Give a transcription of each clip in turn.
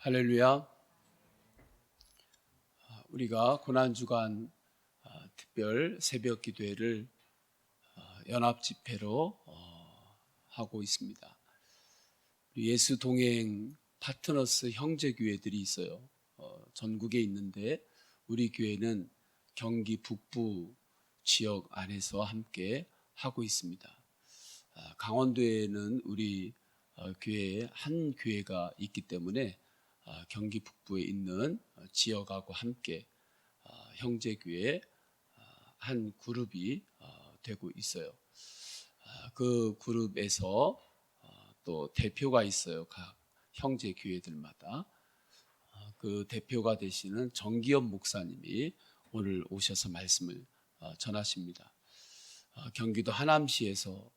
할렐루야. 우리가 고난주간 특별 새벽 기도회를 연합 집회로 하고 있습니다. 예수 동행 파트너스 형제 교회들이 있어요. 전국에 있는데 우리 교회는 경기 북부 지역 안에서 함께 하고 있습니다. 강원도에는 우리 교회에 한 교회가 있기 때문에 경기 북부에 있는 지역하고 함께 형제교회 한 그룹이 되고 있어요. 그 그룹에서 또 대표가 있어요. 각 형제교회들마다. 그 대표가 되시는 정기현 목사님이 오늘 오셔서 말씀을 전하십니다. 경기도 하남시에서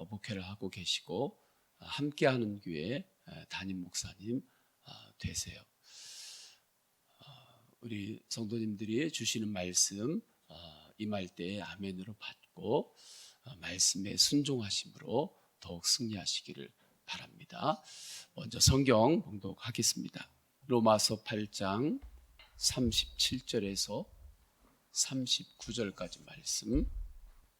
목회를 하고 계시고 함께하는 교회 담임 목사님 되세요. 우리 성도님들이 주시는 말씀 임할 때에 아멘으로 받고 말씀에 순종하심으로 더욱 승리하시기를 바랍니다. 먼저 성경 봉독하겠습니다. 로마서 8장 37절에서 39절까지 말씀,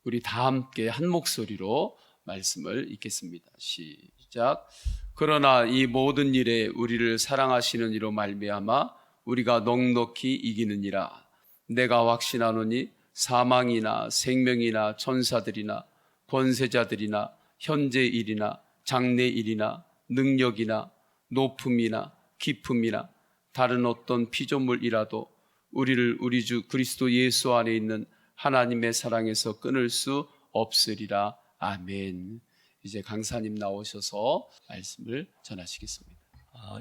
우리 다 함께 한 목소리로 말씀을 읽겠습니다. 시작. 그러나 이 모든 일에 우리를 사랑하시는 이로 말미암아 우리가 넉넉히 이기느니라. 내가 확신하노니 사망이나 생명이나 천사들이나 권세자들이나 현재 일이나 장래 일이나 능력이나 높음이나 깊음이나 다른 어떤 피조물이라도 우리를 우리 주 그리스도 예수 안에 있는 하나님의 사랑에서 끊을 수 없으리라. 아멘. 이제 강사님 나오셔서 말씀을 전하시겠습니다.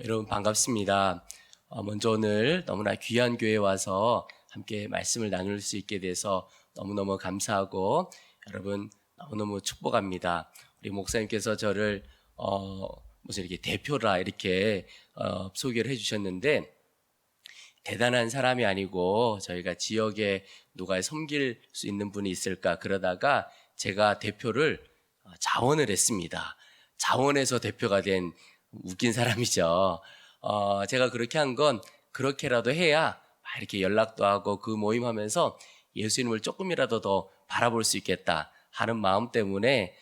여러분 반갑습니다. 먼저 오늘 너무나 귀한 교회에 와서 함께 말씀을 나눌 수 있게 돼서 너무너무 감사하고 여러분 너무너무 축복합니다. 우리 목사님께서 저를 무슨 이렇게 대표라 이렇게 소개를 해주셨는데 대단한 사람이 아니고 저희가 지역에 누가 섬길 수 있는 분이 있을까 그러다가 제가 대표를 자원을 했습니다. 자원에서 대표가 된 웃긴 사람이죠. 제가 그렇게 한 건 그렇게라도 해야 이렇게 연락도 하고 그 모임하면서 예수님을 조금이라도 더 바라볼 수 있겠다 하는 마음 때문에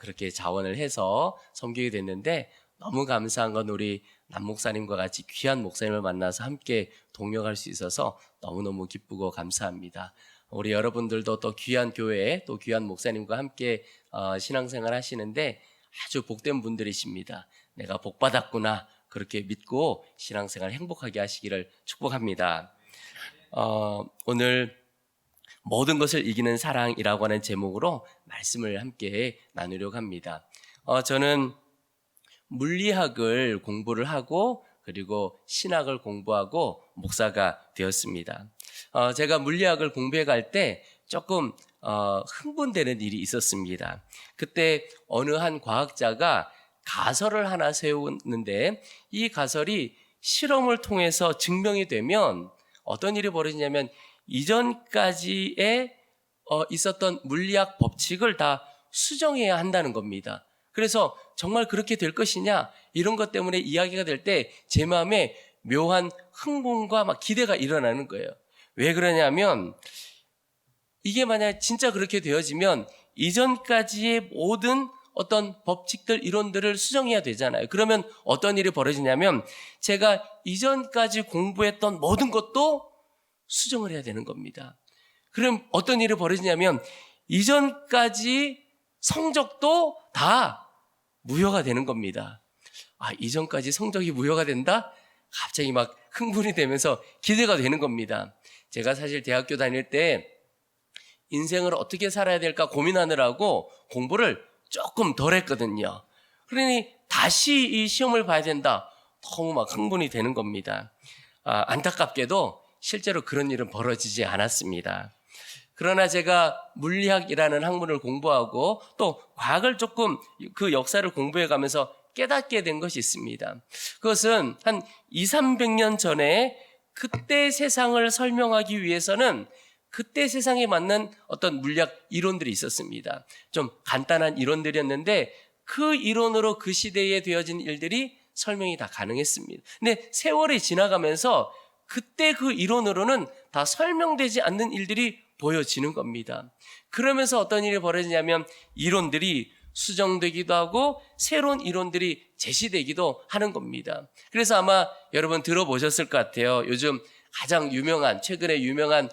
그렇게 자원을 해서 섬기게 됐는데 너무 감사한 건 우리 남 목사님과 같이 귀한 목사님을 만나서 함께 동역할 수 있어서 너무너무 기쁘고 감사합니다. 우리 여러분들도 또 귀한 교회에 또 귀한 목사님과 함께 신앙생활 하시는데 아주 복된 분들이십니다. 내가 복받았구나 그렇게 믿고 신앙생활 행복하게 하시기를 축복합니다. 오늘 모든 것을 이기는 사랑이라고 하는 제목으로 말씀을 함께 나누려고 합니다. 저는 물리학을 공부를 하고 그리고 신학을 공부하고 목사가 되었습니다. 제가 물리학을 공부해 갈 때 조금 흥분되는 일이 있었습니다. 그때 어느 한 과학자가 가설을 하나 세우는데 이 가설이 실험을 통해서 증명이 되면 어떤 일이 벌어지냐면 이전까지에 있었던 물리학 법칙을 다 수정해야 한다는 겁니다. 그래서 정말 그렇게 될 것이냐 이런 것 때문에 이야기가 될 때 제 마음에 묘한 흥분과 막 기대가 일어나는 거예요. 왜 그러냐면 이게 만약 진짜 그렇게 되어지면 이전까지의 모든 어떤 법칙들 이론들을 수정해야 되잖아요. 그러면 어떤 일이 벌어지냐면 제가 이전까지 공부했던 모든 것도 수정을 해야 되는 겁니다. 그럼 어떤 일이 벌어지냐면 이전까지 성적도 다 무효가 되는 겁니다. 이전까지 성적이 무효가 된다? 갑자기 막 흥분이 되면서 기대가 되는 겁니다. 제가 사실 대학교 다닐 때 인생을 어떻게 살아야 될까 고민하느라고 공부를 조금 덜 했거든요. 그러니 다시 이 시험을 봐야 된다. 너무 막 흥분이 되는 겁니다. 안타깝게도 실제로 그런 일은 벌어지지 않았습니다. 그러나 제가 물리학이라는 학문을 공부하고 또 과학을 조금 그 역사를 공부해 가면서 깨닫게 된 것이 있습니다. 그것은 한 200~300년 전에 그때 세상을 설명하기 위해서는 그때 세상에 맞는 어떤 물리학 이론들이 있었습니다. 좀 간단한 이론들이었는데 그 이론으로 그 시대에 되어진 일들이 설명이 다 가능했습니다. 근데 세월이 지나가면서 그때 그 이론으로는 다 설명되지 않는 일들이 보여지는 겁니다. 그러면서 어떤 일이 벌어지냐면 이론들이 수정되기도 하고 새로운 이론들이 제시되기도 하는 겁니다. 그래서 아마 여러분 들어보셨을 것 같아요. 요즘 가장 유명한, 최근에 유명한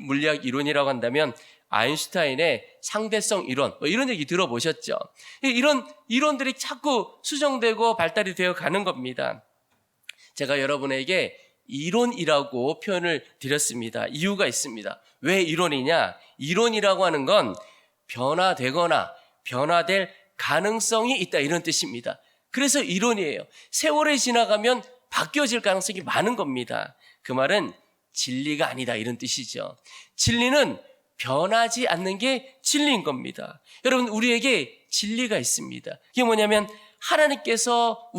물리학 이론이라고 한다면 아인슈타인의 상대성 이론, 이런 얘기 들어보셨죠? 이런 이론들이 자꾸 수정되고 발달이 되어 가는 겁니다. 제가 여러분에게 이론이라고 표현을 드렸습니다. 이유가 있습니다. 왜 이론이냐? 이론이라고 하는 건 변화되거나 변화될 가능성이 있다, 이런 뜻입니다. 그래서 이론이에요. 세월이 지나가면 바뀌어질 가능성이 많은 겁니다. 그 말은 진리가 아니다, 이런 뜻이죠. 진리는 변하지 않는 게 진리인 겁니다. 여러분, 우리에게 진리가 있습니다. 이게 뭐냐면 하나님께서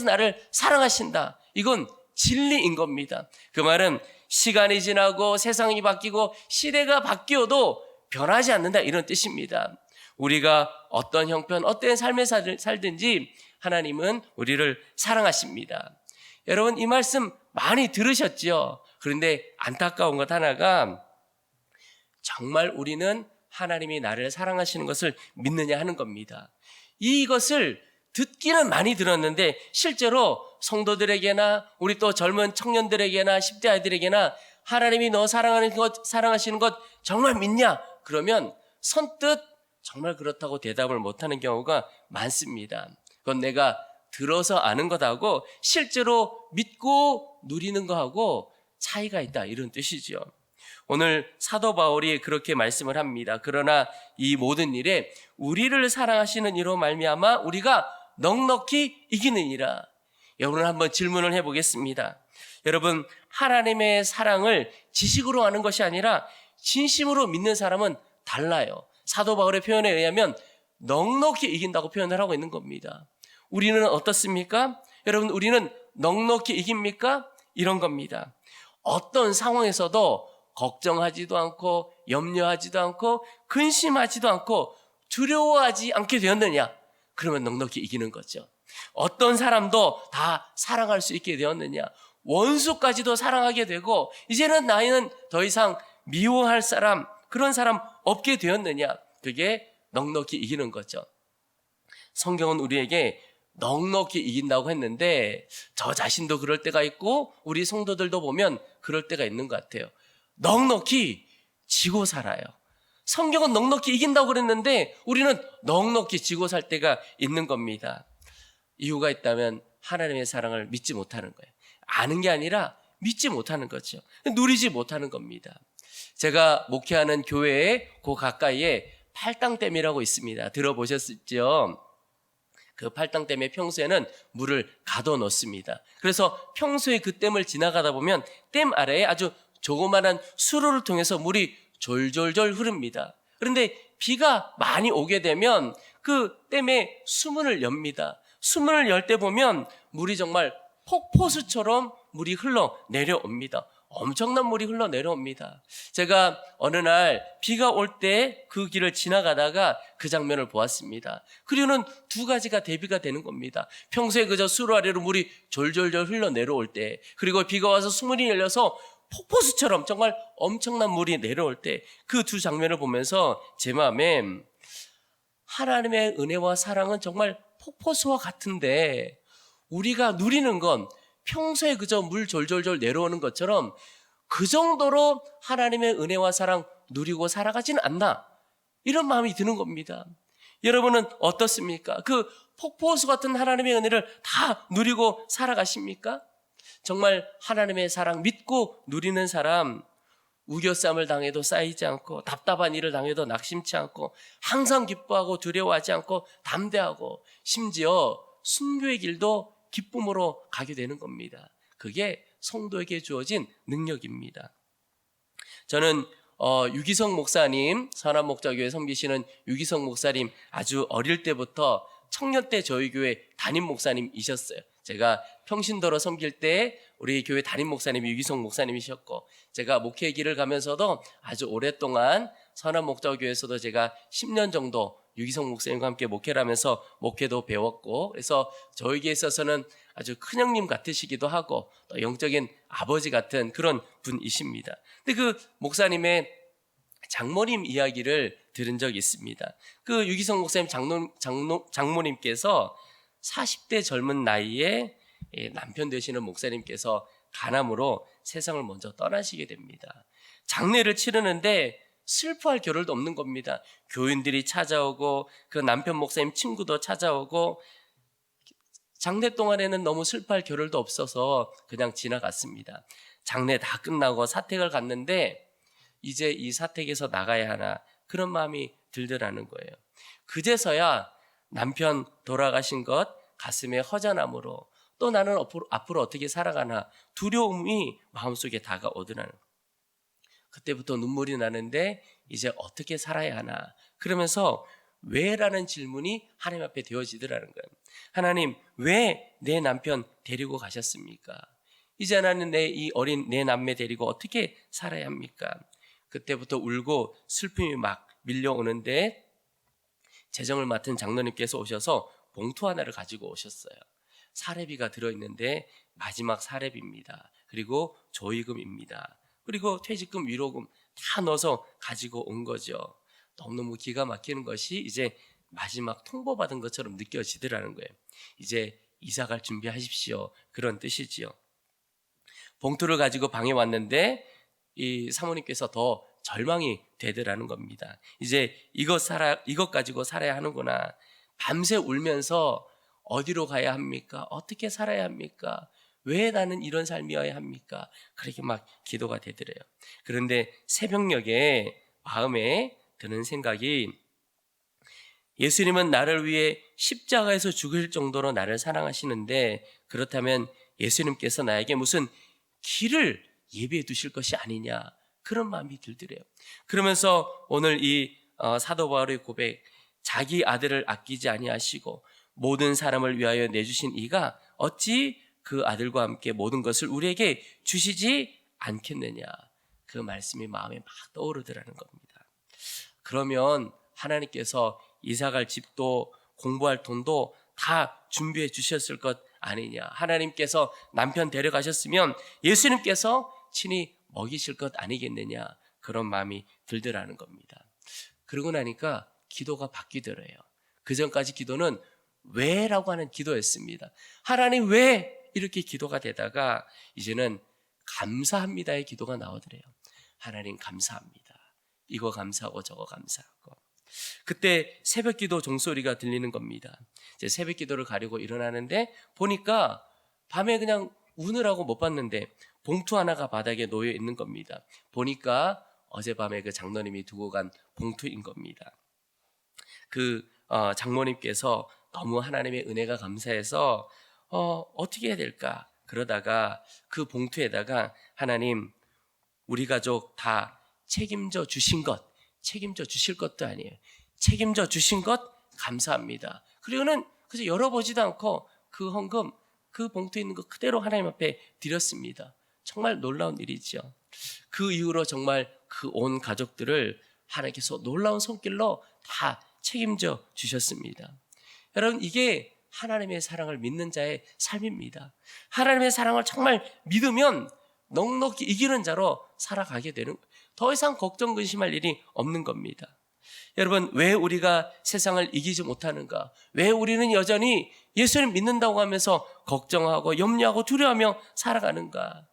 나를 사랑하신다. 이건 진리인 겁니다. 그 말은 시간이 지나고 세상이 바뀌고 시대가 바뀌어도 변하지 않는다, 이런 뜻입니다. 우리가 어떤 형편, 어떤 삶을 살든지 하나님은 우리를 사랑하십니다. 여러분, 이 말씀 많이 들으셨죠? 그런데 안타까운 것 하나가 정말 우리는 하나님이 나를 사랑하시는 것을 믿느냐 하는 겁니다. 이것을 듣기는 많이 들었는데 실제로 성도들에게나 우리 또 젊은 청년들에게나 10대 아이들에게나 하나님이 너 사랑하시는 것 정말 믿냐? 그러면 선뜻 정말 그렇다고 대답을 못하는 경우가 많습니다. 그건 내가 들어서 아는 것하고 실제로 믿고 누리는 것하고 차이가 있다, 이런 뜻이죠. 오늘 사도 바울이 그렇게 말씀을 합니다. 그러나 이 모든 일에 우리를 사랑하시는 이로 말미암아 우리가 넉넉히 이기느니라. 여러분, 한번 질문을 해보겠습니다. 여러분, 하나님의 사랑을 지식으로 아는 것이 아니라 진심으로 믿는 사람은 달라요. 사도 바울의 표현에 의하면 넉넉히 이긴다고 표현을 하고 있는 겁니다. 우리는 어떻습니까? 여러분, 우리는 넉넉히 이깁니까? 이런 겁니다. 어떤 상황에서도 걱정하지도 않고 염려하지도 않고 근심하지도 않고 두려워하지 않게 되었느냐? 그러면 넉넉히 이기는 거죠. 어떤 사람도 다 사랑할 수 있게 되었느냐? 원수까지도 사랑하게 되고 이제는 나이는 더 이상 미워할 사람, 그런 사람 없게 되었느냐? 그게 넉넉히 이기는 거죠. 성경은 우리에게 넉넉히 이긴다고 했는데 저 자신도 그럴 때가 있고 우리 성도들도 보면 그럴 때가 있는 것 같아요. 넉넉히 지고 살아요. 성경은 넉넉히 이긴다고 그랬는데 우리는 넉넉히 지고 살 때가 있는 겁니다. 이유가 있다면 하나님의 사랑을 믿지 못하는 거예요. 아는 게 아니라 믿지 못하는 거죠. 누리지 못하는 겁니다. 제가 목회하는 교회에 그 가까이에 팔당댐이라고 있습니다. 들어보셨죠? 그 팔당댐에 평소에는 물을 가둬 놓습니다. 그래서 평소에 그 댐을 지나가다 보면 댐 아래에 아주 조그마한 수로를 통해서 물이 졸졸졸 흐릅니다. 그런데 비가 많이 오게 되면 그 댐에 수문을 엽니다. 수문을 열 때 보면 물이 정말 폭포수처럼 물이 흘러 내려옵니다. 엄청난 물이 흘러 내려옵니다. 제가 어느 날 비가 올 때 그 길을 지나가다가 그 장면을 보았습니다. 그리고는 두 가지가 대비가 되는 겁니다. 평소에 그저 수로 아래로 물이 졸졸졸 흘러 내려올 때, 그리고 비가 와서 수문이 열려서 폭포수처럼 정말 엄청난 물이 내려올 때, 그 두 장면을 보면서 제 마음에 하나님의 은혜와 사랑은 정말 폭포수와 같은데 우리가 누리는 건 평소에 그저 물 졸졸졸 내려오는 것처럼 그 정도로 하나님의 은혜와 사랑 누리고 살아가지는 않나, 이런 마음이 드는 겁니다. 여러분은 어떻습니까? 그 폭포수 같은 하나님의 은혜를 다 누리고 살아가십니까? 정말 하나님의 사랑 믿고 누리는 사람, 우겨쌈을 당해도 쌓이지 않고 답답한 일을 당해도 낙심치 않고 항상 기뻐하고 두려워하지 않고 담대하고 심지어 순교의 길도 기쁨으로 가게 되는 겁니다. 그게 성도에게 주어진 능력입니다. 저는 유기성 목사님, 선한목자교회 섬기시는 유기성 목사님 아주 어릴 때부터 청년 때 저희 교회 담임 목사님이셨어요. 제가 평신도로 섬길 때 우리 교회 담임 목사님이 유기성 목사님이셨고, 제가 목회 길을 가면서도 아주 오랫동안 선한목자교회에서도 제가 10년 정도 유기성 목사님과 함께 목회를 하면서 목회도 배웠고, 그래서 저에게 있어서는 아주 큰형님 같으시기도 하고 또 영적인 아버지 같은 그런 분이십니다. 근데 그 목사님의 장모님 이야기를 들은 적이 있습니다. 그 유기성 목사님 장모님께서 40대 젊은 나이에 남편 되시는 목사님께서 간암으로 세상을 먼저 떠나시게 됩니다. 장례를 치르는데 슬퍼할 겨를도 없는 겁니다. 교인들이 찾아오고 그 남편 목사님 친구도 찾아오고 장례 동안에는 너무 슬퍼할 겨를도 없어서 그냥 지나갔습니다. 장례 다 끝나고 사택을 갔는데 이제 이 사택에서 나가야 하나 그런 마음이 들더라는 거예요. 그제서야 남편 돌아가신 것 가슴에 허전함으로 또 나는 앞으로 어떻게 살아가나 두려움이 마음속에 다가오더라는 거예요. 그때부터 눈물이 나는데 이제 어떻게 살아야 하나 그러면서 왜라는 질문이 하나님 앞에 되어지더라는 거예요. 하나님, 왜 내 남편 데리고 가셨습니까? 이제 나는 이 어린 내 남매 데리고 어떻게 살아야 합니까? 그때부터 울고 슬픔이 막 밀려오는데 재정을 맡은 장로님께서 오셔서 봉투 하나를 가지고 오셨어요. 사례비가 들어있는데 마지막 사례비입니다. 그리고 조의금입니다. 그리고 퇴직금, 위로금 다 넣어서 가지고 온 거죠. 너무너무 기가 막히는 것이 이제 마지막 통보받은 것처럼 느껴지더라는 거예요. 이제 이사갈 준비하십시오. 그런 뜻이지요. 봉투를 가지고 방에 왔는데 이 사모님께서 더 절망이 되더라는 겁니다. 이제 이것 가지고 살아야 하는구나. 밤새 울면서 어디로 가야 합니까? 어떻게 살아야 합니까? 왜 나는 이런 삶이어야 합니까? 그렇게 막 기도가 되더래요. 그런데 새벽녘에 마음에 드는 생각이 예수님은 나를 위해 십자가에서 죽을 정도로 나를 사랑하시는데 그렇다면 예수님께서 나에게 무슨 길을 예비해 두실 것이 아니냐 그런 마음이 들더래요. 그러면서 오늘 이 사도 바울의 고백, 자기 아들을 아끼지 아니하시고 모든 사람을 위하여 내주신 이가 어찌 그 아들과 함께 모든 것을 우리에게 주시지 않겠느냐 그 말씀이 마음에 막 떠오르더라는 겁니다. 그러면 하나님께서 이사갈 집도 공부할 돈도 다 준비해 주셨을 것 아니냐. 하나님께서 남편 데려가셨으면 예수님께서 친히 먹이실 것 아니겠느냐. 그런 마음이 들더라는 겁니다. 그러고 나니까 기도가 바뀌더래요. 그전까지 기도는 왜라고 하는 기도였습니다. 하나님 왜 이렇게 기도가 되다가 이제는 감사합니다의 기도가 나오더래요. 하나님 감사합니다. 이거 감사하고 저거 감사하고. 그때 새벽 기도 종소리가 들리는 겁니다. 이제 새벽 기도를 가려고 일어나는데 보니까 밤에 그냥 우느라고 못 봤는데 봉투 하나가 바닥에 놓여 있는 겁니다. 보니까 어젯밤에 그 장로님이 두고 간 봉투인 겁니다. 그 장모님께서 너무 하나님의 은혜가 감사해서 어떻게 해야 될까? 그러다가 그 봉투에다가 하나님 우리 가족 다 책임져 주신 것, 책임져 주실 것도 아니에요. 책임져 주신 것 감사합니다. 그리고는 그저 열어보지도 않고 그 헌금, 그 봉투에 있는 거 그대로 하나님 앞에 드렸습니다. 정말 놀라운 일이죠. 그 이후로 정말 그 온 가족들을 하나님께서 놀라운 손길로 다 책임져 주셨습니다. 여러분 이게 하나님의 사랑을 믿는 자의 삶입니다. 하나님의 사랑을 정말 믿으면 넉넉히 이기는 자로 살아가게 되는 거예요. 더 이상 걱정 근심할 일이 없는 겁니다. 여러분 왜 우리가 세상을 이기지 못하는가? 왜 우리는 여전히 예수를 믿는다고 하면서 걱정하고 염려하고 두려워하며 살아가는가?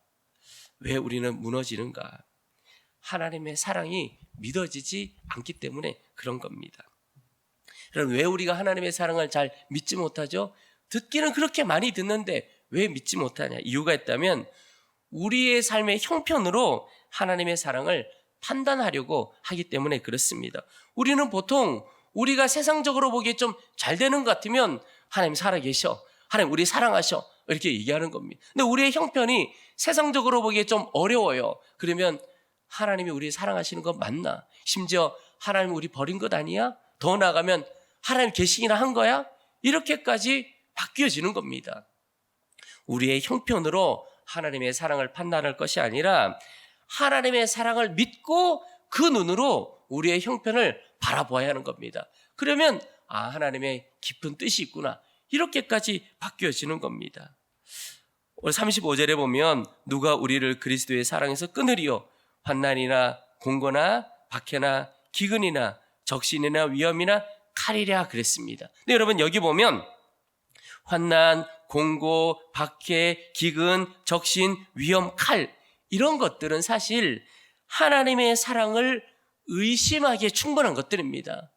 왜 우리는 무너지는가? 하나님의 사랑이 믿어지지 않기 때문에 그런 겁니다. 여러분 왜 우리가 하나님의 사랑을 잘 믿지 못하죠? 듣기는 그렇게 많이 듣는데 왜 믿지 못하냐? 이유가 있다면 우리의 삶의 형편으로 하나님의 사랑을 판단하려고 하기 때문에 그렇습니다. 우리는 보통 우리가 세상적으로 보기에 좀 잘 되는 것 같으면 하나님 살아계셔, 하나님 우리 사랑하셔 이렇게 얘기하는 겁니다. 근데 우리의 형편이 세상적으로 보기에 좀 어려워요. 그러면 하나님이 우리 사랑하시는 거 맞나? 심지어 하나님 우리 버린 것 아니야? 더 나아가면 하나님 계시기나 한 거야? 이렇게까지 바뀌어지는 겁니다. 우리의 형편으로 하나님의 사랑을 판단할 것이 아니라 하나님의 사랑을 믿고 그 눈으로 우리의 형편을 바라보아야 하는 겁니다. 그러면 하나님의 깊은 뜻이 있구나. 이렇게까지 바뀌어지는 겁니다. 오늘 35절에 보면 누가 우리를 그리스도의 사랑에서 끊으리요? 환난이나 공고나 박해나 기근이나 적신이나 위험이나 칼이랴 그랬습니다. 근데 여러분 여기 보면 환난, 공고, 박해, 기근, 적신, 위험, 칼 이런 것들은 사실 하나님의 사랑을 의심하기에 충분한 것들입니다.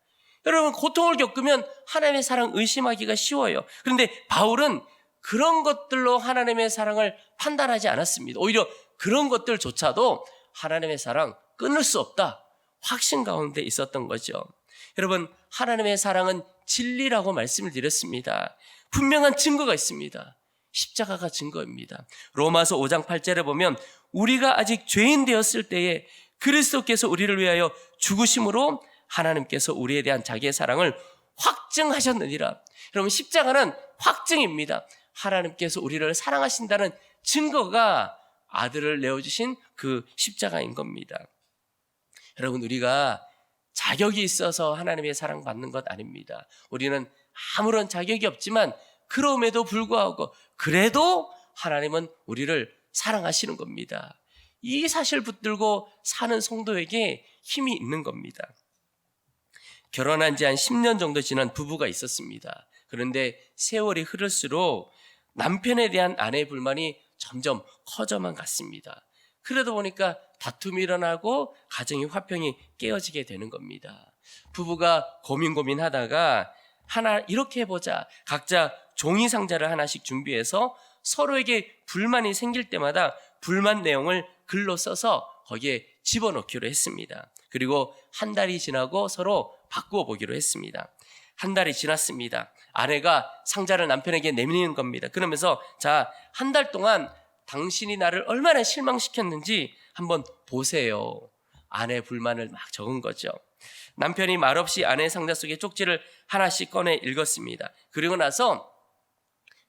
여러분 고통을 겪으면 하나님의 사랑 의심하기가 쉬워요. 그런데 바울은 그런 것들로 하나님의 사랑을 판단하지 않았습니다. 오히려 그런 것들조차도 하나님의 사랑 끊을 수 없다. 확신 가운데 있었던 거죠. 여러분 하나님의 사랑은 진리라고 말씀을 드렸습니다. 분명한 증거가 있습니다. 십자가가 증거입니다. 로마서 5장 8절에 보면 우리가 아직 죄인 되었을 때에 그리스도께서 우리를 위하여 죽으심으로 하나님께서 우리에 대한 자기의 사랑을 확증하셨느니라. 여러분 십자가는 확증입니다. 하나님께서 우리를 사랑하신다는 증거가 아들을 내어주신 그 십자가인 겁니다. 여러분 우리가 자격이 있어서 하나님의 사랑받는 것 아닙니다. 우리는 아무런 자격이 없지만 그럼에도 불구하고 그래도 하나님은 우리를 사랑하시는 겁니다. 이 사실 붙들고 사는 성도에게 힘이 있는 겁니다. 결혼한 지 한 10년 정도 지난 부부가 있었습니다. 그런데 세월이 흐를수록 남편에 대한 아내의 불만이 점점 커져만 갔습니다. 그러다 보니까 다툼이 일어나고 가정의 화평이 깨어지게 되는 겁니다. 부부가 고민하다가 하나 이렇게 해보자. 각자 종이 상자를 하나씩 준비해서 서로에게 불만이 생길 때마다 불만 내용을 글로 써서 거기에 집어넣기로 했습니다. 그리고 한 달이 지나고 서로 바꾸어 보기로 했습니다. 한 달이 지났습니다. 아내가 상자를 남편에게 내미는 겁니다. 그러면서 자, 한 달 동안 당신이 나를 얼마나 실망시켰는지 한번 보세요. 아내의 불만을 막 적은 거죠. 남편이 말없이 아내의 상자 속에 쪽지를 하나씩 꺼내 읽었습니다. 그리고 나서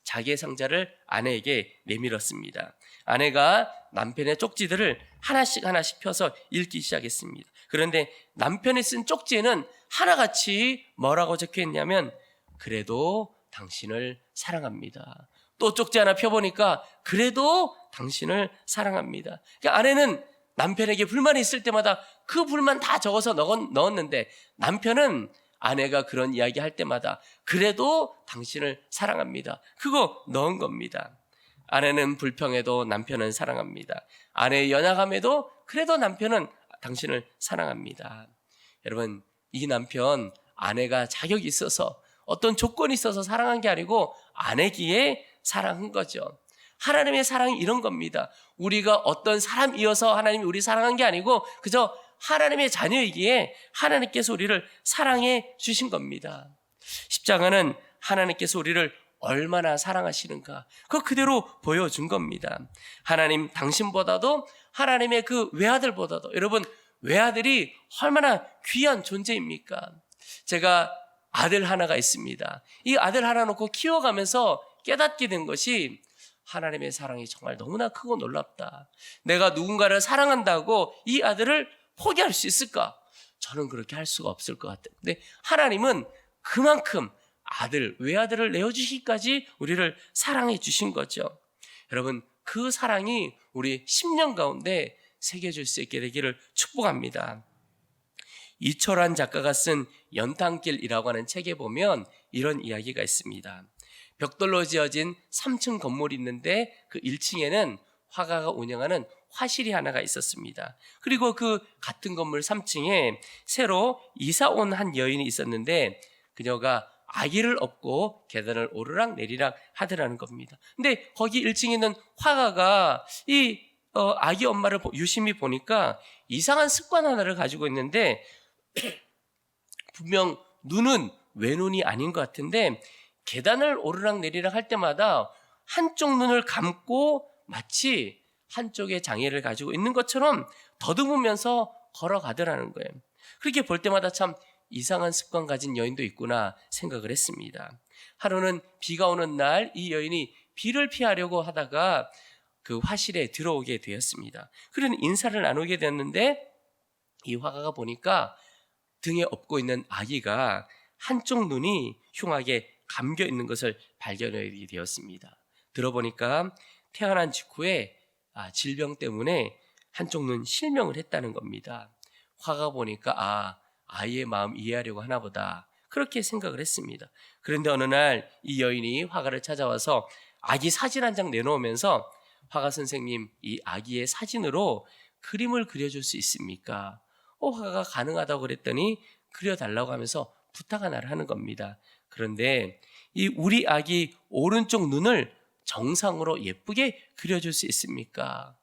자기의 상자를 아내에게 내밀었습니다. 아내가 남편의 쪽지들을 하나씩 펴서 읽기 시작했습니다. 그런데 남편이 쓴 쪽지에는 하나같이 뭐라고 적혀있냐면 그래도 당신을 사랑합니다. 또 쪽지 하나 펴보니까 그래도 당신을 사랑합니다. 그러니까 아내는 남편에게 불만이 있을 때마다 그 불만 다 적어서 넣었는데 남편은 아내가 그런 이야기 할 때마다 그래도 당신을 사랑합니다. 그거 넣은 겁니다. 아내는 불평해도 남편은 사랑합니다. 아내의 연약함에도 그래도 남편은 당신을 사랑합니다. 여러분, 이 남편 아내가 자격이 있어서 어떤 조건이 있어서 사랑한 게 아니고 아내기에 사랑한 거죠. 하나님의 사랑이 이런 겁니다. 우리가 어떤 사람이어서 하나님이 우리 사랑한 게 아니고 그저 하나님의 자녀이기에 하나님께서 우리를 사랑해 주신 겁니다. 십자가는 하나님께서 우리를 얼마나 사랑하시는가 그거 그대로 보여준 겁니다. 하나님 당신보다도 하나님의 그 외아들보다도 여러분 외아들이 얼마나 귀한 존재입니까? 제가 아들 하나가 있습니다. 이 아들 하나 놓고 키워가면서 깨닫게 된 것이 하나님의 사랑이 정말 너무나 크고 놀랍다. 내가 누군가를 사랑한다고 이 아들을 포기할 수 있을까? 저는 그렇게 할 수가 없을 것 같아요. 근데 하나님은 그만큼 아들, 외아들을 내어주시기까지 우리를 사랑해 주신 거죠. 여러분, 그 사랑이 우리 10년 가운데 새겨질 수 있게 되기를 축복합니다. 이철환 작가가 쓴 연탄길이라고 하는 책에 보면 이런 이야기가 있습니다. 벽돌로 지어진 3층 건물이 있는데 그 1층에는 화가가 운영하는 화실이 하나가 있었습니다. 그리고 그 같은 건물 3층에 새로 이사 온 한 여인이 있었는데 그녀가 아기를 업고 계단을 오르락 내리락 하더라는 겁니다. 근데 거기 1층에 있는 화가가 이 아기 엄마를 유심히 보니까 이상한 습관 하나를 가지고 있는데 분명 눈은 외눈이 아닌 것 같은데 계단을 오르락 내리락 할 때마다 한쪽 눈을 감고 마치 한쪽의 장애를 가지고 있는 것처럼 더듬으면서 걸어가더라는 거예요. 그렇게 볼 때마다 참 이상한 습관 가진 여인도 있구나 생각을 했습니다. 하루는 비가 오는 날 이 여인이 비를 피하려고 하다가 그 화실에 들어오게 되었습니다. 그런 인사를 나누게 되었는데 이 화가가 보니까 등에 업고 있는 아기가 한쪽 눈이 흉하게 감겨 있는 것을 발견하게 되었습니다. 들어보니까 태어난 직후에 질병 때문에 한쪽 눈 실명을 했다는 겁니다. 화가 보니까 아이의 마음 이해하려고 하나 보다, 그렇게 생각을 했습니다. 그런데 어느 날 이 여인이 화가를 찾아와서 아기 사진 한 장 내놓으면서 화가 선생님, 이 아기의 사진으로 그림을 그려줄 수 있습니까? 화가가 가능하다고 그랬더니 그려달라고 하면서 부탁 하나를 하는 겁니다. 그런데 이 우리 아기 오른쪽 눈을 정상으로 예쁘게 그려줄 수 있습니까?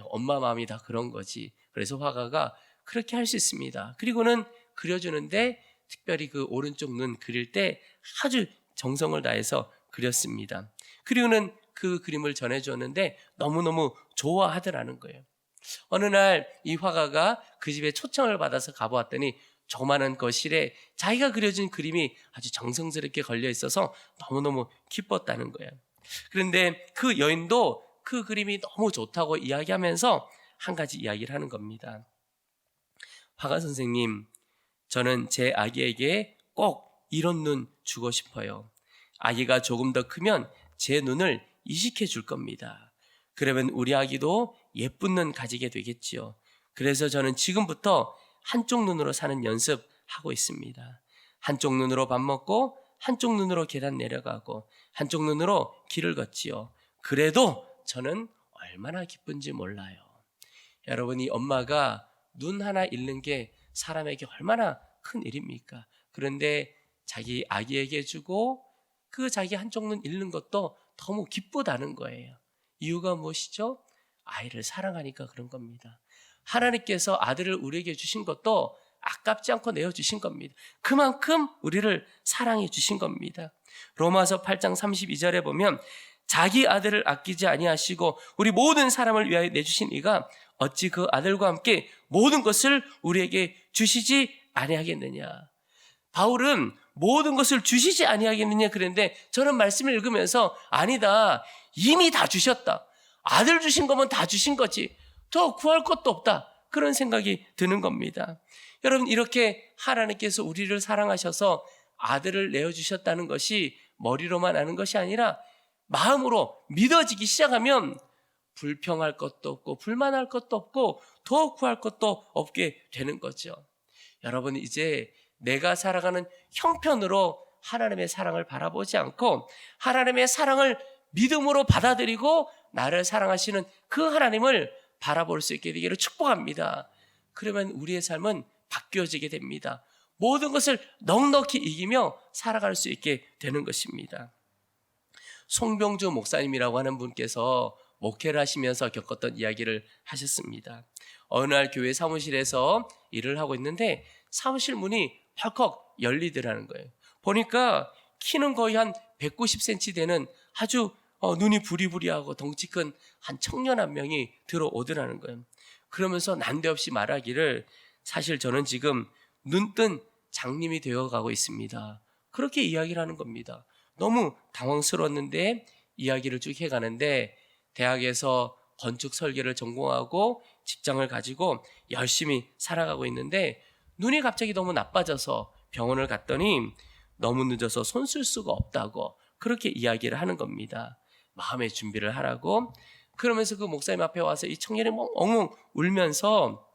엄마 마음이 다 그런 거지. 그래서 화가가 그렇게 할 수 있습니다. 그리고는 그려주는데 특별히 그 오른쪽 눈 그릴 때 아주 정성을 다해서 그렸습니다. 그리고는 그 그림을 전해줬는데 너무너무 좋아하더라는 거예요. 어느 날 이 화가가 그 집에 초청을 받아서 가보았더니 조그마한 거실에 자기가 그려준 그림이 아주 정성스럽게 걸려 있어서 너무너무 기뻤다는 거예요. 그런데 그 여인도 그 그림이 너무 좋다고 이야기하면서 한 가지 이야기를 하는 겁니다. 화가 선생님, 저는 제 아기에게 꼭 이런 눈 주고 싶어요. 아기가 조금 더 크면 제 눈을 이식해 줄 겁니다. 그러면 우리 아기도 예쁜 눈 가지게 되겠지요. 그래서 저는 지금부터 한쪽 눈으로 사는 연습하고 있습니다. 한쪽 눈으로 밥 먹고 한쪽 눈으로 계단 내려가고 한쪽 눈으로 길을 걷지요. 그래도 저는 얼마나 기쁜지 몰라요. 여러분이 엄마가 눈 하나 잃는 게 사람에게 얼마나 큰 일입니까? 그런데 자기 아기에게 주고 그 자기 한쪽 눈 잃는 것도 너무 기쁘다는 거예요. 이유가 무엇이죠? 아이를 사랑하니까 그런 겁니다. 하나님께서 아들을 우리에게 주신 것도 아깝지 않고 내어주신 겁니다. 그만큼 우리를 사랑해 주신 겁니다. 로마서 8장 32절에 보면 자기 아들을 아끼지 아니하시고 우리 모든 사람을 위하여 내주신 이가 어찌 그 아들과 함께 모든 것을 우리에게 주시지 아니하겠느냐. 바울은 모든 것을 주시지 아니하겠느냐 그랬는데 저는 말씀을 읽으면서 아니다, 이미 다 주셨다. 아들 주신 거면 다 주신 거지. 더 구할 것도 없다. 그런 생각이 드는 겁니다. 여러분, 이렇게 하나님께서 우리를 사랑하셔서 아들을 내어주셨다는 것이 머리로만 아는 것이 아니라 마음으로 믿어지기 시작하면 불평할 것도 없고 불만할 것도 없고 더 구할 것도 없게 되는 거죠. 여러분, 이제 내가 살아가는 형편으로 하나님의 사랑을 바라보지 않고 하나님의 사랑을 믿음으로 받아들이고 나를 사랑하시는 그 하나님을 바라볼 수 있게 되기를 축복합니다. 그러면 우리의 삶은 바뀌어지게 됩니다. 모든 것을 넉넉히 이기며 살아갈 수 있게 되는 것입니다. 송병주 목사님이라고 하는 분께서 목회를 하시면서 겪었던 이야기를 하셨습니다. 어느 날 교회 사무실에서 일을 하고 있는데 사무실 문이 펄컥 열리더라는 거예요. 보니까 키는 거의 한 190cm 되는 아주 눈이 부리부리하고 덩치 큰 한 청년 한 명이 들어오더라는 거예요. 그러면서 난데없이 말하기를 사실 저는 지금 눈뜬 장님이 되어가고 있습니다. 그렇게 이야기를 하는 겁니다. 너무 당황스러웠는데 이야기를 쭉 해가는데 대학에서 건축 설계를 전공하고 직장을 가지고 열심히 살아가고 있는데 눈이 갑자기 너무 나빠져서 병원을 갔더니 너무 늦어서 손 쓸 수가 없다고 그렇게 이야기를 하는 겁니다. 마음의 준비를 하라고. 그러면서 그 목사님 앞에 와서 이 청년이 엉엉 울면서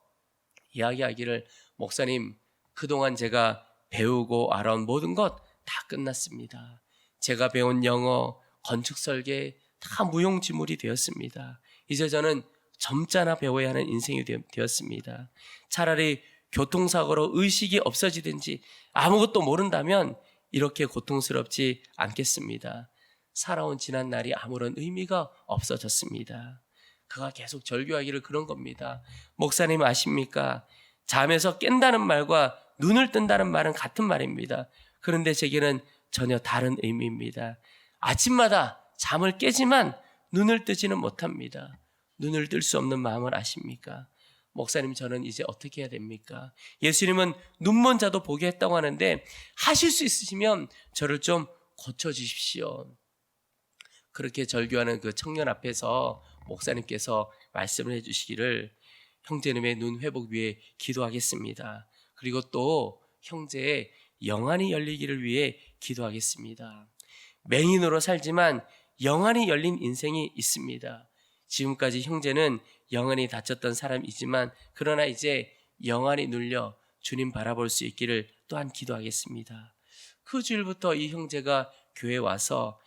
이야기하기를 목사님, 그동안 제가 배우고 알아온 모든 것 다 끝났습니다. 제가 배운 영어, 건축 설계 다 무용지물이 되었습니다. 이제 저는 점잖아 배워야 하는 인생이 되었습니다. 차라리 교통사고로 의식이 없어지든지 아무것도 모른다면 이렇게 고통스럽지 않겠습니다. 살아온 지난 날이 아무런 의미가 없어졌습니다. 그가 계속 절규하기를 그런 겁니다. 목사님 아십니까? 잠에서 깬다는 말과 눈을 뜬다는 말은 같은 말입니다. 그런데 제게는 전혀 다른 의미입니다. 아침마다 잠을 깨지만 눈을 뜨지는 못합니다. 눈을 뜰 수 없는 마음을 아십니까? 목사님, 저는 이제 어떻게 해야 됩니까? 예수님은 눈먼 자도 보게 했다고 하는데 하실 수 있으시면 저를 좀 고쳐주십시오. 그렇게 절규하는 그 청년 앞에서 목사님께서 말씀을 해주시기를 형제님의 눈 회복 위해 기도하겠습니다. 그리고 또 형제의 영안이 열리기를 위해 기도하겠습니다. 맹인으로 살지만 영안이 열린 인생이 있습니다. 지금까지 형제는 영안이 닫혔던 사람이지만 그러나 이제 영안이 눌려 주님 바라볼 수 있기를 또한 기도하겠습니다. 그 주일부터 이 형제가 교회에 와서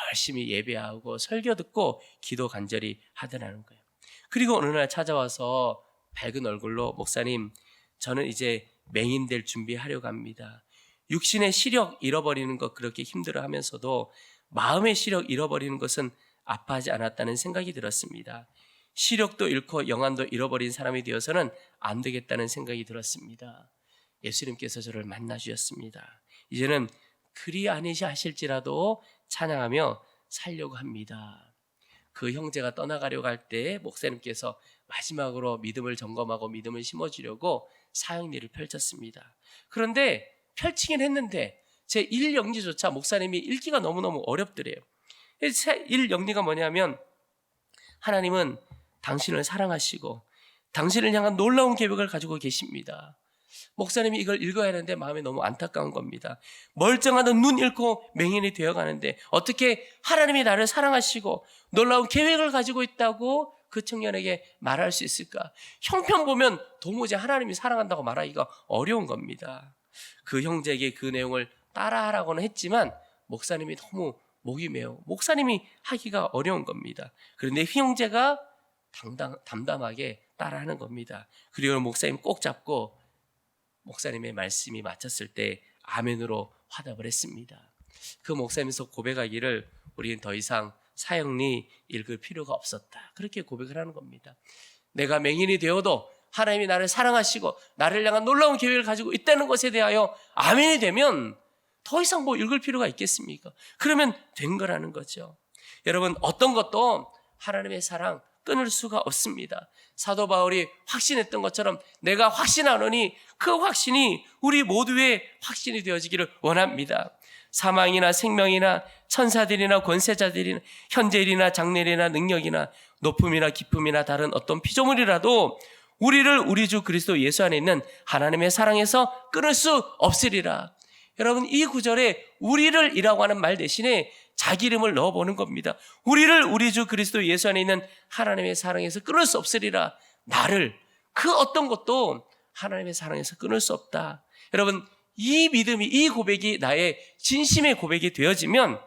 열심히 예배하고 설교 듣고 기도 간절히 하더라는 거예요. 그리고 어느 날 찾아와서 밝은 얼굴로 목사님, 저는 이제 맹인 될 준비하려고 합니다. 육신의 시력 잃어버리는 것 그렇게 힘들어하면서도 마음의 시력 잃어버리는 것은 아파하지 않았다는 생각이 들었습니다. 시력도 잃고 영안도 잃어버린 사람이 되어서는 안 되겠다는 생각이 들었습니다. 예수님께서 저를 만나 주셨습니다. 이제는 그리 아니시 하실지라도 찬양하며 살려고 합니다. 그 형제가 떠나가려고 할 때 목사님께서 마지막으로 믿음을 점검하고 믿음을 심어주려고 사형리를 펼쳤습니다. 그런데 펼치긴 했는데 제 1영리조차 목사님이 읽기가 너무너무 어렵더래요. 1영리가 뭐냐면 하나님은 당신을 사랑하시고 당신을 향한 놀라운 계획을 가지고 계십니다. 목사님이 이걸 읽어야 하는데 마음이 너무 안타까운 겁니다. 멀쩡하던 눈 잃고 맹인이 되어가는데 어떻게 하나님이 나를 사랑하시고 놀라운 계획을 가지고 있다고 그 청년에게 말할 수 있을까? 형편 보면 도무지 하나님이 사랑한다고 말하기가 어려운 겁니다. 그 형제에게 그 내용을 따라하라고는 했지만 목사님이 너무 목이 메어 목사님이 하기가 어려운 겁니다. 그런데 이 형제가 담담하게 따라하는 겁니다. 그리고 목사님 꼭 잡고 목사님의 말씀이 마쳤을 때 아멘으로 화답을 했습니다. 그 목사님에서 고백하기를 우리는 더 이상 사형리 읽을 필요가 없었다. 그렇게 고백을 하는 겁니다. 내가 맹인이 되어도 하나님이 나를 사랑하시고 나를 향한 놀라운 계획을 가지고 있다는 것에 대하여 아멘이 되면 더 이상 뭐 읽을 필요가 있겠습니까? 그러면 된 거라는 거죠. 여러분, 어떤 것도 하나님의 사랑 끊을 수가 없습니다. 사도 바울이 확신했던 것처럼 내가 확신하노니 그 확신이 우리 모두의 확신이 되어지기를 원합니다. 사망이나 생명이나 천사들이나 권세자들이나 현재일이나 장래일이나 능력이나 높음이나 깊음이나 다른 어떤 피조물이라도 우리를 우리 주 그리스도 예수 안에 있는 하나님의 사랑에서 끊을 수 없으리라. 여러분, 이 구절에 우리를 이라고 하는 말 대신에 자기 이름을 넣어보는 겁니다. 우리를 우리 주 그리스도 예수 안에 있는 하나님의 사랑에서 끊을 수 없으리라. 나를, 그 어떤 것도 하나님의 사랑에서 끊을 수 없다. 여러분, 이 믿음이, 이 고백이 나의 진심의 고백이 되어지면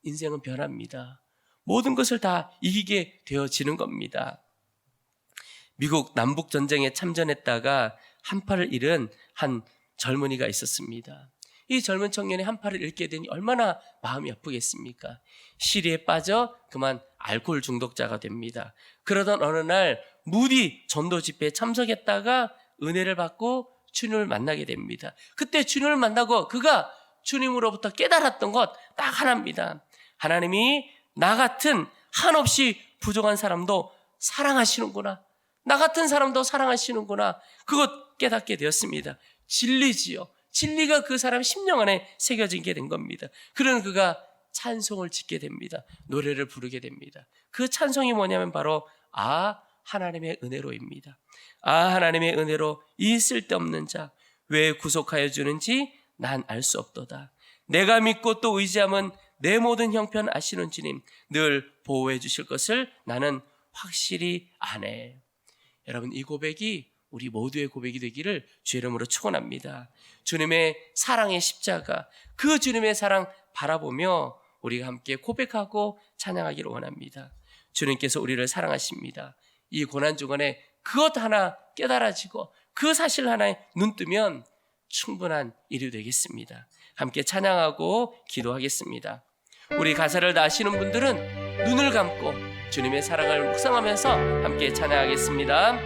인생은 변합니다. 모든 것을 다 이기게 되어지는 겁니다. 미국 남북전쟁에 참전했다가 한 팔을 잃은 한 젊은이가 있었습니다. 이 젊은 청년이 한 팔을 잃게 되니 얼마나 마음이 아프겠습니까? 시리에 빠져 그만 알코올 중독자가 됩니다. 그러던 어느 날 무디 전도 집회에 참석했다가 은혜를 받고 주님을 만나게 됩니다. 그때 주님을 만나고 그가 주님으로부터 깨달았던 것 딱 하나입니다. 하나님이 나 같은 한없이 부족한 사람도 사랑하시는구나. 나 같은 사람도 사랑하시는구나. 그것 깨닫게 되었습니다. 진리지요. 진리가 그 사람 심령 안에 새겨지게 된 겁니다. 그러는 그가 찬송을 짓게 됩니다. 노래를 부르게 됩니다. 그 찬송이 뭐냐면 바로 하나님의 은혜로입니다. 하나님의 은혜로 이 쓸데없는 자 왜 구속하여 주는지 난 알 수 없도다. 내가 믿고 또 의지함은 내 모든 형편 아시는 주님 늘 보호해 주실 것을 나는 확실히 아네. 여러분, 이 고백이 우리 모두의 고백이 되기를 주의 이름으로 축원합니다. 주님의 사랑의 십자가, 그 주님의 사랑 바라보며 우리가 함께 고백하고 찬양하기를 원합니다. 주님께서 우리를 사랑하십니다. 이 고난주간에 그것 하나 깨달아지고 그 사실 하나에 눈뜨면 충분한 일이 되겠습니다. 함께 찬양하고 기도하겠습니다. 우리 가사를 다 아시는 분들은 눈을 감고 주님의 사랑을 묵상하면서 함께 찬양하겠습니다.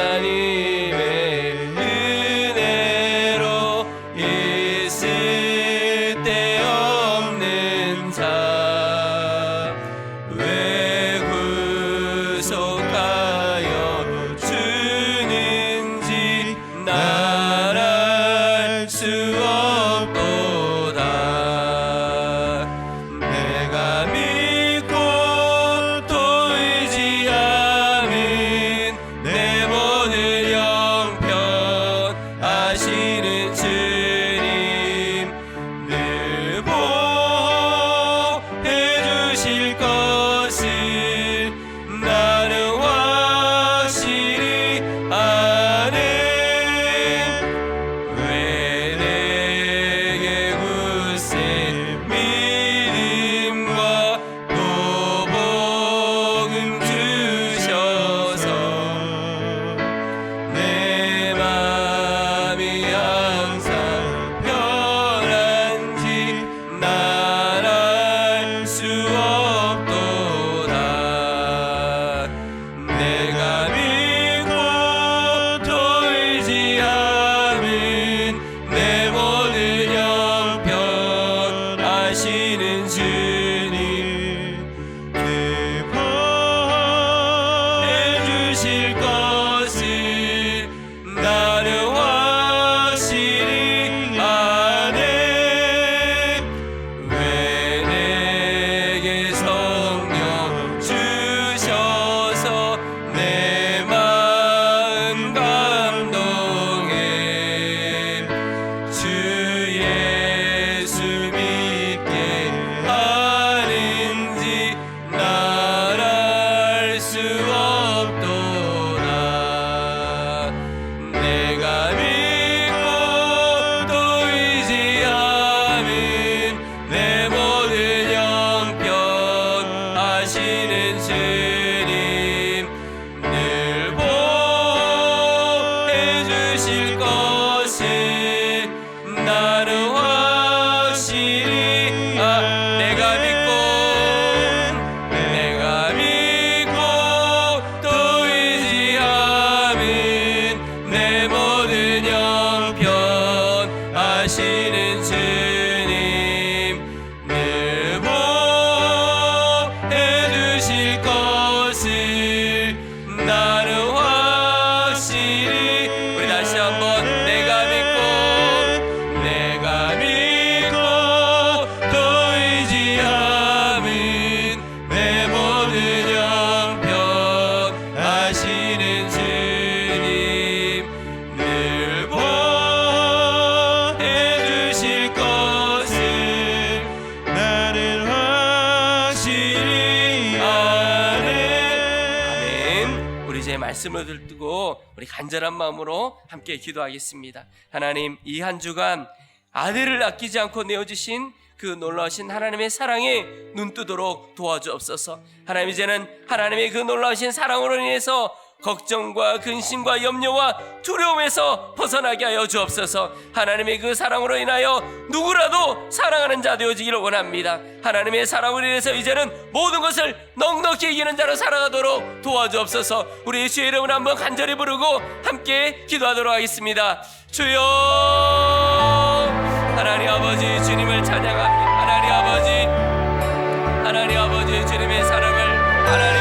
하나님의 은혜로 있을 데 없는 자 왜 구속하여 주는지 난 알 수 없도다. 내가 믿고 또 해주실 것을 나는 확실히 내가 믿고 또 의지함은 내 모든 형편 아시는 주님 늘 보해 주실 것을 나는 확실히 우리 다시 한번 내가 믿고 또 의지함은 내 모든 형편 아시는 주님 늘 보해 주실 것을 나는 확실히 아멘. 우리 이제 말씀을 듣고 우리 간절한 마음으로 함께 기도하겠습니다. 하나님, 이 한 주간 아들을 아끼지 않고 내어주신 그 놀라우신 하나님의 사랑에 눈 뜨도록 도와주옵소서. 하나님, 이제는 하나님의 그 놀라우신 사랑으로 인해서 걱정과 근심과 염려와 두려움에서 벗어나게 하여 주옵소서. 하나님의 그 사랑으로 인하여 누구라도 사랑하는 자 되어지기를 원합니다. 하나님의 사랑으로 인해서 이제는 모든 것을 넉넉히 이기는 자로 살아가도록 도와주옵소서. 우리 예수의 이름을 한번 간절히 부르고 함께 기도하도록 하겠습니다. 주여, 하나님 아버지 주님을 찬양합니다. 하나님 아버지 주님의 사랑을 하나님